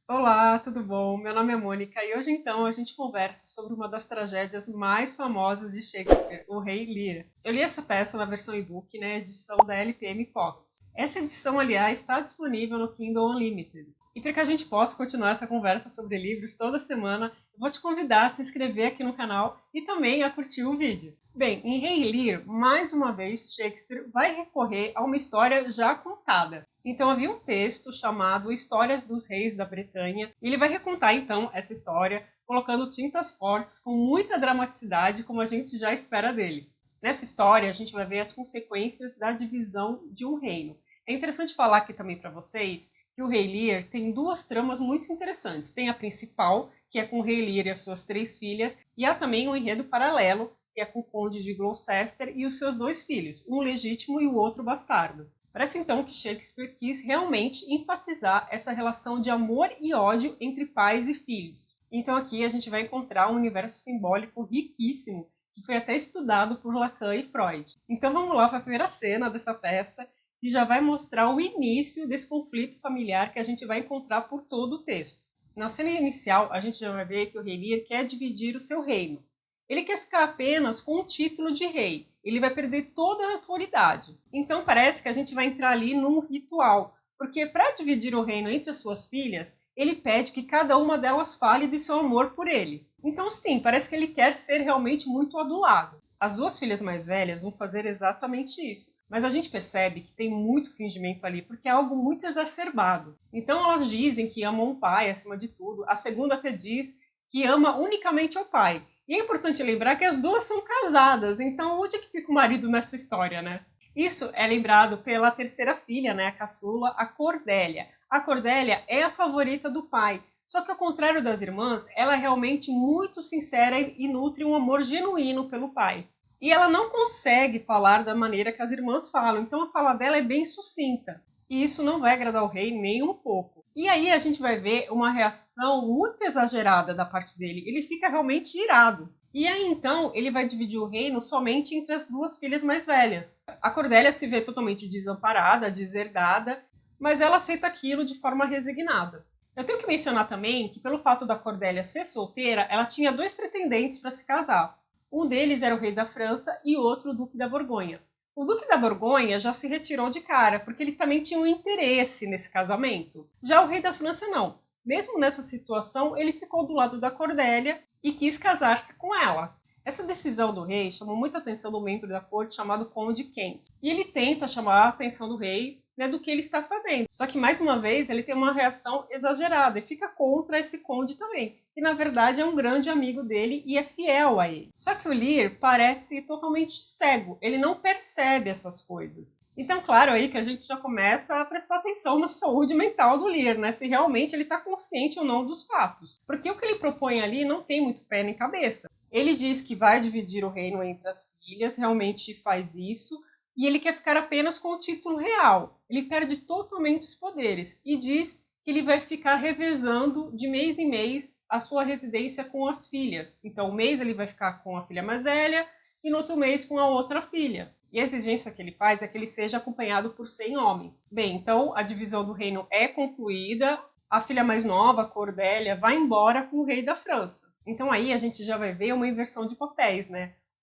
Olá, tudo bom? Meu nome é Mônica e hoje então a gente conversa sobre uma das tragédias mais famosas de Shakespeare, O Rei Lear. Eu li essa peça na versão e-book, edição da LPM Pocket. Essa edição, aliás, está disponível no Kindle Unlimited. E para que a gente possa continuar essa conversa sobre livros toda semana, eu vou te convidar a se inscrever aqui no canal e também a curtir o vídeo. Bem, em Rei Lear, mais uma vez, Shakespeare vai recorrer a uma história já contada. Então havia um texto chamado Histórias dos Reis da Bretanha, e ele vai recontar então essa história, colocando tintas fortes com muita dramaticidade, como a gente já espera dele. Nessa história, a gente vai ver as consequências da divisão de um reino. É interessante falar aqui também para vocês que o Rei Lear tem duas tramas muito interessantes. Tem a principal, que é com o Rei Lear e as suas três filhas, e há também um enredo paralelo, que é com o Conde de Gloucester e os seus dois filhos, um legítimo e o outro bastardo. Parece então que Shakespeare quis realmente enfatizar essa relação de amor e ódio entre pais e filhos. Então aqui a gente vai encontrar um universo simbólico riquíssimo, que foi até estudado por Lacan e Freud. Então vamos lá para a primeira cena dessa peça, que já vai mostrar o início desse conflito familiar que a gente vai encontrar por todo o texto. Na cena inicial, a gente já vai ver que o Rei Lear quer dividir o seu reino. Ele quer ficar apenas com o título de rei. Ele vai perder toda a autoridade. Então parece que a gente vai entrar ali num ritual, porque para dividir o reino entre as suas filhas, ele pede que cada uma delas fale de seu amor por ele. Então sim, parece que ele quer ser realmente muito adulado. As duas filhas mais velhas vão fazer exatamente isso. Mas a gente percebe que tem muito fingimento ali, porque é algo muito exacerbado. Então elas dizem que amam o pai acima de tudo. A segunda até diz que ama unicamente o pai. E é importante lembrar que as duas são casadas, então onde é que fica o marido nessa história, né? Isso é lembrado pela terceira filha, a caçula, a Cordélia. A Cordélia é a favorita do pai, só que ao contrário das irmãs, ela é realmente muito sincera e nutre um amor genuíno pelo pai. E ela não consegue falar da maneira que as irmãs falam, então a fala dela é bem sucinta. E isso não vai agradar o rei nem um pouco. E aí a gente vai ver uma reação muito exagerada da parte dele. Ele fica realmente irado. E aí então ele vai dividir o reino somente entre as duas filhas mais velhas. A Cordélia se vê totalmente desamparada, deserdada, mas ela aceita aquilo de forma resignada. Eu tenho que mencionar também que, pelo fato da Cordélia ser solteira, ela tinha dois pretendentes para se casar. Um deles era o rei da França e outro o duque da Borgonha. O Duque da Borgonha já se retirou de cara, porque ele também tinha um interesse nesse casamento. Já o rei da França não. Mesmo nessa situação, ele ficou do lado da Cordélia e quis casar-se com ela. Essa decisão do rei chamou muita atenção do membro da corte chamado Conde Kent. E ele tenta chamar a atenção do rei do que ele está fazendo. Só que, mais uma vez, ele tem uma reação exagerada e fica contra esse conde também, que na verdade é um grande amigo dele e é fiel a ele. Só que o Lear parece totalmente cego, ele não percebe essas coisas. Então, claro, aí que a gente já começa a prestar atenção na saúde mental do Lear, se realmente ele está consciente ou não dos fatos. Porque o que ele propõe ali não tem muito pé nem cabeça. Ele diz que vai dividir o reino entre as filhas, realmente faz isso, e ele quer ficar apenas com o título real. Ele perde totalmente os poderes e diz que ele vai ficar revezando de mês em mês a sua residência com as filhas. Então, um mês ele vai ficar com a filha mais velha e no outro mês com a outra filha. E a exigência que ele faz é que ele seja acompanhado por 100 homens. Bem, então a divisão do reino é concluída. A filha mais nova, Cordélia, vai embora com o rei da França. Então aí a gente já vai ver uma inversão de papéis,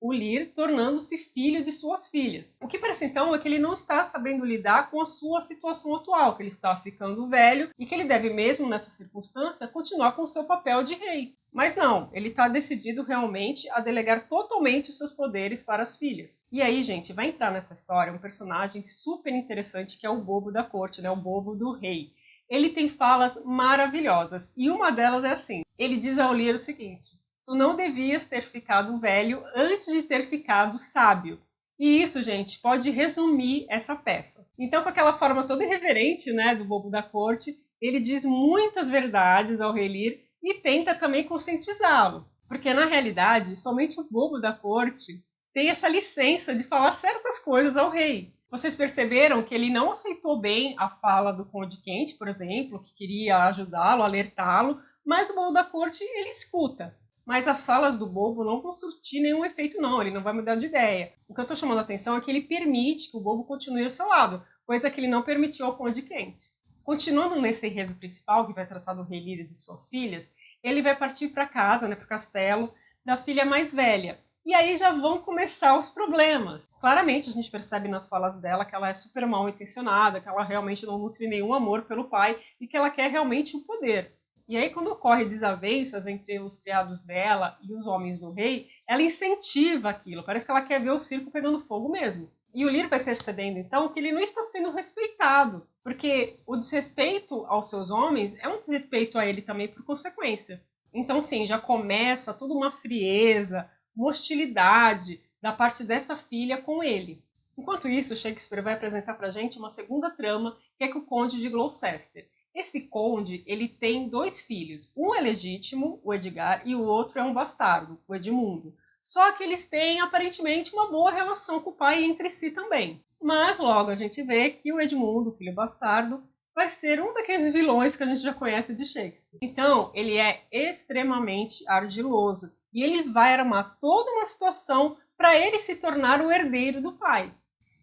o Lear tornando-se filho de suas filhas. O que parece então é que ele não está sabendo lidar com a sua situação atual, que ele está ficando velho e que ele deve mesmo nessa circunstância continuar com o seu papel de rei. Mas não, ele está decidido realmente a delegar totalmente os seus poderes para as filhas. E aí, gente, vai entrar nessa história um personagem super interessante que é o bobo da corte, o bobo do rei. Ele tem falas maravilhosas e uma delas é assim, ele diz ao Lear o seguinte: tu não devias ter ficado velho antes de ter ficado sábio. E isso, gente, pode resumir essa peça. Então, com aquela forma toda irreverente, do bobo da corte, ele diz muitas verdades ao rei Lear e tenta também conscientizá-lo. Porque, na realidade, somente o bobo da corte tem essa licença de falar certas coisas ao rei. Vocês perceberam que ele não aceitou bem a fala do Conde Kent, por exemplo, que queria ajudá-lo, alertá-lo, mas o bobo da corte, ele escuta. Mas as falas do bobo não vão surtir nenhum efeito não, ele não vai mudar de ideia. O que eu estou chamando a atenção é que ele permite que o bobo continue ao seu lado, coisa que ele não permitiu ao Conde Kent. Continuando nesse enredo principal, que vai tratar do rei Lear e de suas filhas, ele vai partir para casa, né, para o castelo da filha mais velha. E aí já vão começar os problemas. Claramente a gente percebe nas falas dela que ela é super mal intencionada, que ela realmente não nutre nenhum amor pelo pai e que ela quer realmente o poder. E aí quando ocorrem desavenças entre os criados dela e os homens do rei, ela incentiva aquilo, parece que ela quer ver o circo pegando fogo mesmo. E o Lear vai percebendo então que ele não está sendo respeitado, porque o desrespeito aos seus homens é um desrespeito a ele também por consequência. Então sim, já começa toda uma frieza, uma hostilidade da parte dessa filha com ele. Enquanto isso, Shakespeare vai apresentar para a gente uma segunda trama, que é com o Conde de Gloucester. Esse conde, ele tem 2 filhos. Um é legítimo, o Edgar, e o outro é um bastardo, o Edmundo. Só que eles têm, aparentemente, uma boa relação com o pai entre si também. Mas logo a gente vê que o Edmundo, o filho bastardo, vai ser um daqueles vilões que a gente já conhece de Shakespeare. Então, ele é extremamente ardiloso. E ele vai armar toda uma situação para ele se tornar o herdeiro do pai.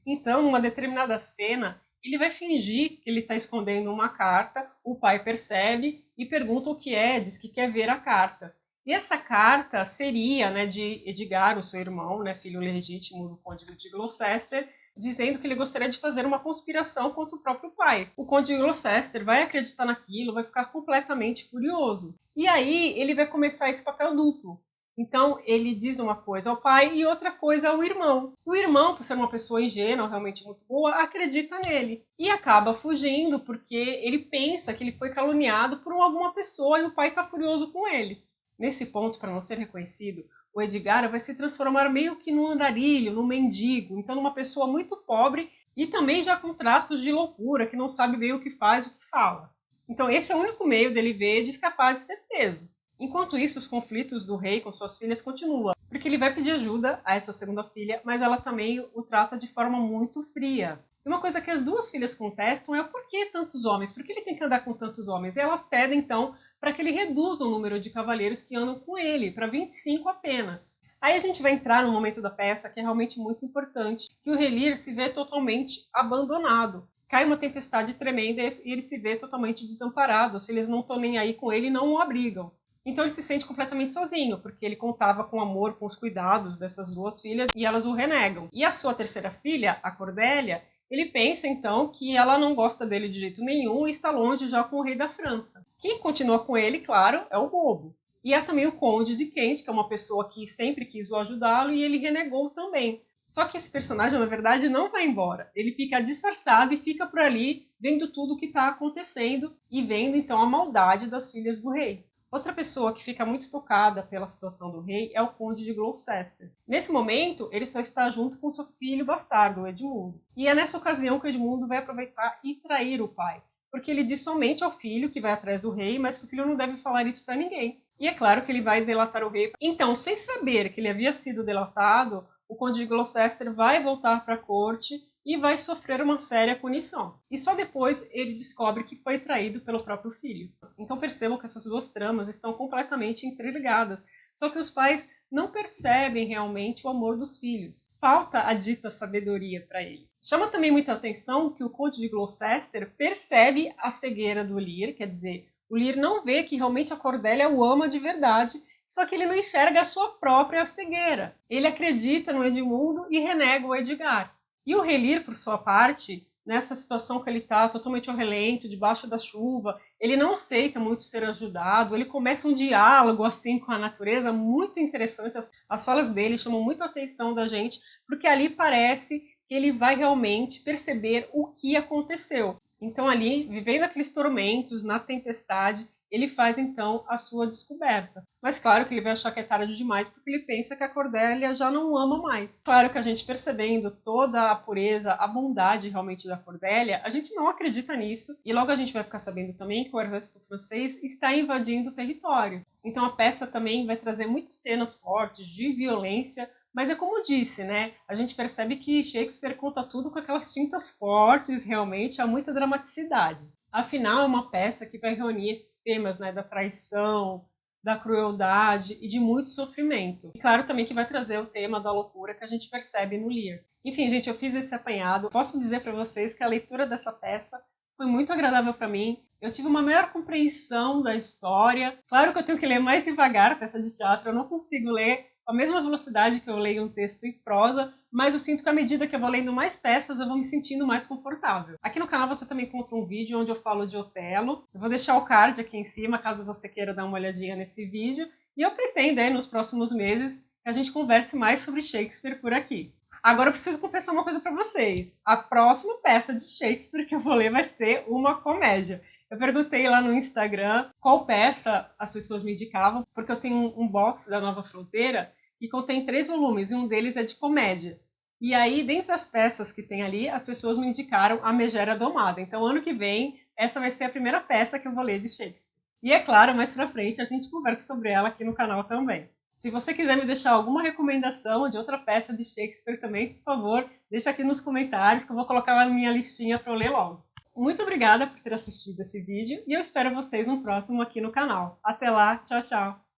Então, numa determinada cena, ele vai fingir que ele está escondendo uma carta, o pai percebe e pergunta o que é, diz que quer ver a carta. E essa carta seria, né, de Edgar, o seu irmão, né, filho legítimo do Conde de Gloucester, dizendo que ele gostaria de fazer uma conspiração contra o próprio pai. O Conde de Gloucester vai acreditar naquilo, vai ficar completamente furioso. E aí ele vai começar esse papel duplo. Então, ele diz uma coisa ao pai e outra coisa ao irmão. O irmão, por ser uma pessoa ingênua, realmente muito boa, acredita nele. E acaba fugindo porque ele pensa que ele foi caluniado por alguma pessoa e o pai está furioso com ele. Nesse ponto, para não ser reconhecido, o Edgar vai se transformar meio que num andarilho, num mendigo. Então, numa pessoa muito pobre e também já com traços de loucura, que não sabe bem o que faz, o que fala. Então, esse é o único meio dele ver de escapar de ser preso. Enquanto isso, os conflitos do rei com suas filhas continuam, porque ele vai pedir ajuda a essa segunda filha, mas ela também o trata de forma muito fria. E uma coisa que as 2 filhas contestam é o porquê tantos homens, por que ele tem que andar com tantos homens? E elas pedem, então, para que ele reduza o número de cavaleiros que andam com ele, para 25 apenas. Aí a gente vai entrar no momento da peça que é realmente muito importante, que o rei Lear se vê totalmente abandonado. Cai uma tempestade tremenda e ele se vê totalmente desamparado, as filhas não estão nem aí com ele e não o abrigam. Então ele se sente completamente sozinho, porque ele contava com o amor, com os cuidados dessas 2 filhas e elas o renegam. E a sua terceira filha, a Cordélia, ele pensa então que ela não gosta dele de jeito nenhum e está longe já com o rei da França. Quem continua com ele, claro, é o Bobo. E há também o Conde de Kent, que é uma pessoa que sempre quis o ajudá-lo e ele renegou também. Só que esse personagem, na verdade, não vai embora. Ele fica disfarçado e fica por ali vendo tudo o que está acontecendo e vendo então a maldade das filhas do rei. Outra pessoa que fica muito tocada pela situação do rei é o Conde de Gloucester. Nesse momento, ele só está junto com seu filho bastardo, o Edmundo. E é nessa ocasião que o Edmundo vai aproveitar e trair o pai, porque ele diz somente ao filho que vai atrás do rei, mas que o filho não deve falar isso para ninguém. E é claro que ele vai delatar o rei. Então, sem saber que ele havia sido delatado, o Conde de Gloucester vai voltar para a corte e vai sofrer uma séria punição. E só depois ele descobre que foi traído pelo próprio filho. Então percebam que essas 2 tramas estão completamente interligadas, só que os pais não percebem realmente o amor dos filhos. Falta a dita sabedoria para eles. Chama também muita atenção que o Conde de Gloucester percebe a cegueira do Lear, quer dizer, o Lear não vê que realmente a Cordélia o ama de verdade, só que ele não enxerga a sua própria cegueira. Ele acredita no Edmundo e renega o Edgar. E o rei Lear, por sua parte, nessa situação que ele está totalmente ao relento, debaixo da chuva, ele não aceita muito ser ajudado, ele começa um diálogo assim com a natureza muito interessante, as falas dele chamam muito a atenção da gente, porque ali parece que ele vai realmente perceber o que aconteceu. Então ali, vivendo aqueles tormentos, na tempestade, ele faz então a sua descoberta. Mas claro que ele vai achar que é tarde demais, porque ele pensa que a Cordélia já não o ama mais. Claro que a gente percebendo toda a pureza, a bondade realmente da Cordélia, a gente não acredita nisso. E logo a gente vai ficar sabendo também que o exército francês está invadindo o território. Então a peça também vai trazer muitas cenas fortes de violência, mas é como disse, né? A gente percebe que Shakespeare conta tudo com aquelas tintas fortes, realmente há muita dramaticidade. Afinal, é uma peça que vai reunir esses temas, né, da traição, da crueldade e de muito sofrimento. E claro também que vai trazer o tema da loucura que a gente percebe no Lear. Enfim, gente, eu fiz esse apanhado. Posso dizer para vocês que a leitura dessa peça foi muito agradável para mim. Eu tive uma maior compreensão da história. Claro que eu tenho que ler mais devagar a peça de teatro, eu não consigo ler com a mesma velocidade que eu leio um texto em prosa, mas eu sinto que à medida que eu vou lendo mais peças, eu vou me sentindo mais confortável. Aqui no canal você também encontra um vídeo onde eu falo de Otelo. Eu vou deixar o card aqui em cima, caso você queira dar uma olhadinha nesse vídeo. E eu pretendo, nos próximos meses, que a gente converse mais sobre Shakespeare por aqui. Agora eu preciso confessar uma coisa para vocês. A próxima peça de Shakespeare que eu vou ler vai ser uma comédia. Eu perguntei lá no Instagram qual peça as pessoas me indicavam, porque eu tenho um box da Nova Fronteira que contém 3 volumes, e um deles é de comédia. E aí, dentre as peças que tem ali, as pessoas me indicaram A Megera Domada. Então, ano que vem, essa vai ser a primeira peça que eu vou ler de Shakespeare. E é claro, mais pra frente a gente conversa sobre ela aqui no canal também. Se você quiser me deixar alguma recomendação de outra peça de Shakespeare também, por favor, deixa aqui nos comentários que eu vou colocar lá na minha listinha para eu ler logo. Muito obrigada por ter assistido esse vídeo e eu espero vocês no próximo aqui no canal. Até lá, tchau, tchau!